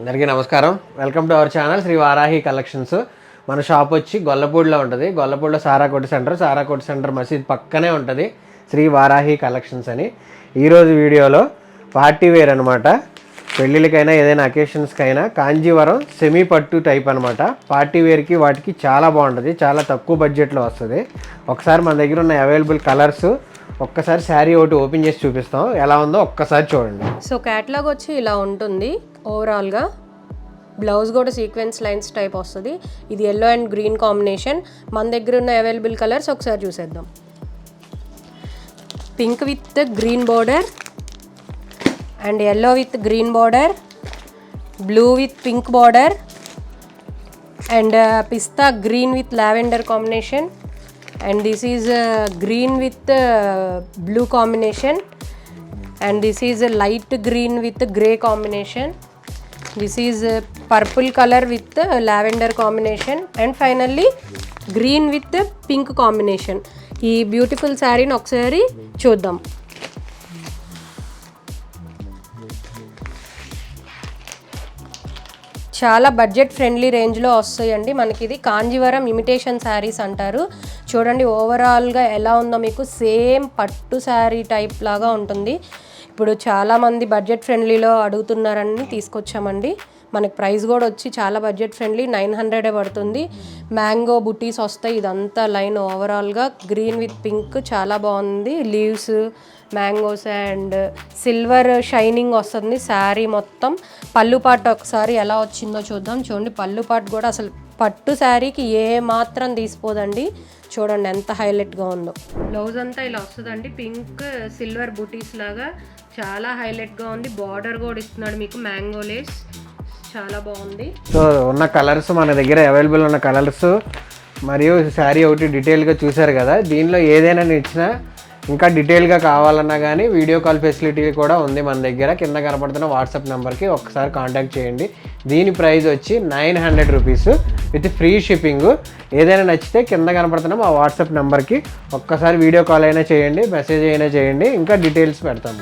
అందరికీ నమస్కారం. Welcome to our channel Shri Varahi collections. మన షాప్ వచ్చి గొల్లపూడిలో ఉంటుంది. గొల్లపూడిలో సారాకోటి సెంటర్ మసీద్ పక్కనే ఉంటుంది శ్రీ వారాహి కలెక్షన్స్ అని. ఈరోజు వీడియోలో పార్టీ వేర్ అనమాట. పెళ్ళిళ్ళకైనా ఏదైనా అకేషన్స్కైనా కాంజీవరం సెమీ పట్టు టైప్ అనమాట. పార్టీ వేర్కి వాటికి చాలా బాగుంటుంది, చాలా తక్కువ బడ్జెట్లో వస్తుంది. ఒకసారి మన దగ్గర ఉన్న అవైలబుల్ కలర్స్ ఒక్కసారి శారీ ఒకటి ఓపెన్ చేసి చూపిస్తాం, ఎలా ఉందో ఒక్కసారి చూడండి. సో క్యాటలాగ్ వచ్చి ఇలా ఉంటుంది. ఓవరాల్గా బ్లౌజ్ కూడా సీక్వెన్స్ లైన్స్ టైప్ వస్తుంది. ఇది ఎల్లో అండ్ గ్రీన్ కాంబినేషన్. మన దగ్గర ఉన్న అవైలబుల్ కలర్స్ ఒకసారి చూసేద్దాం. Pink with green border and yellow with green border, blue with pink border and pista green with lavender combination. And this is green with blue combination, and this is light green with grey combination. This is purple color with lavender combination, and finally green with pink combination. ఈ beautiful శారీని ఒకసారి చూద్దాం. చాలా budget friendly రేంజ్లో వస్తాయండి మనకి. ఇది Kanjeevaram imitation saris అంటారు. చూడండి ఓవరాల్గా ఎలా ఉందో మీకు. సేమ్ పట్టు శారీ టైప్ లాగా ఉంటుంది. ఇప్పుడు చాలామంది బడ్జెట్ ఫ్రెండ్లీలో అడుగుతున్నారని తీసుకొచ్చామండి. మనకి ప్రైస్ కూడా వచ్చి చాలా బడ్జెట్ ఫ్రెండ్లీ, 900 పడుతుంది. మ్యాంగో బుటీస్ వస్తాయి. ఇదంతా లైన్ ఓవరాల్గా గ్రీన్ విత్ పింక్ చాలా బాగుంది. Leaves, mangoes and silver shining వస్తుంది శారీ మొత్తం. పళ్ళు పాటు ఒకసారి ఎలా వచ్చిందో చూద్దాం. చూడండి పళ్ళు పాటు కూడా అసలు పట్టు శారీకి ఏ మాత్రం తీసిపోదండి. చూడండి ఎంత హైలైట్గా ఉందో. బ్లౌజ్ అంతా ఇలా వస్తుందండి. పింక్ సిల్వర్ బుటీస్ లాగా చాలా హైలైట్గా ఉంది. బార్డర్ కూడా ఇస్తున్నాడు మీకు మ్యాంగో లేస్, చాలా బాగుంది. సో ఉన్న కలర్స్ మన దగ్గర అవైలబుల్ ఉన్న కలర్స్ మరియు శారీ ఒకటి డీటెయిల్గా చూసారు కదా. దీనిలో ఏదైనా ఇచ్చినా ఇంకా డీటెయిల్గా కావాలన్నా కానీ వీడియో కాల్ ఫెసిలిటీ కూడా ఉంది మన దగ్గర. కింద కనపడుతున్న వాట్సాప్ నెంబర్కి ఒక్కసారి కాంటాక్ట్ చేయండి. దీని ప్రైస్ వచ్చి 900 రూపీస్ విత్ ఫ్రీ షిప్పింగ్. ఏదైనా నచ్చితే కింద కనపడుతున్న మా వాట్సాప్ నెంబర్కి ఒక్కసారి వీడియో కాల్ అయినా చేయండి, మెసేజ్ అయినా చేయండి, ఇంకా డీటెయిల్స్ పెడతాము.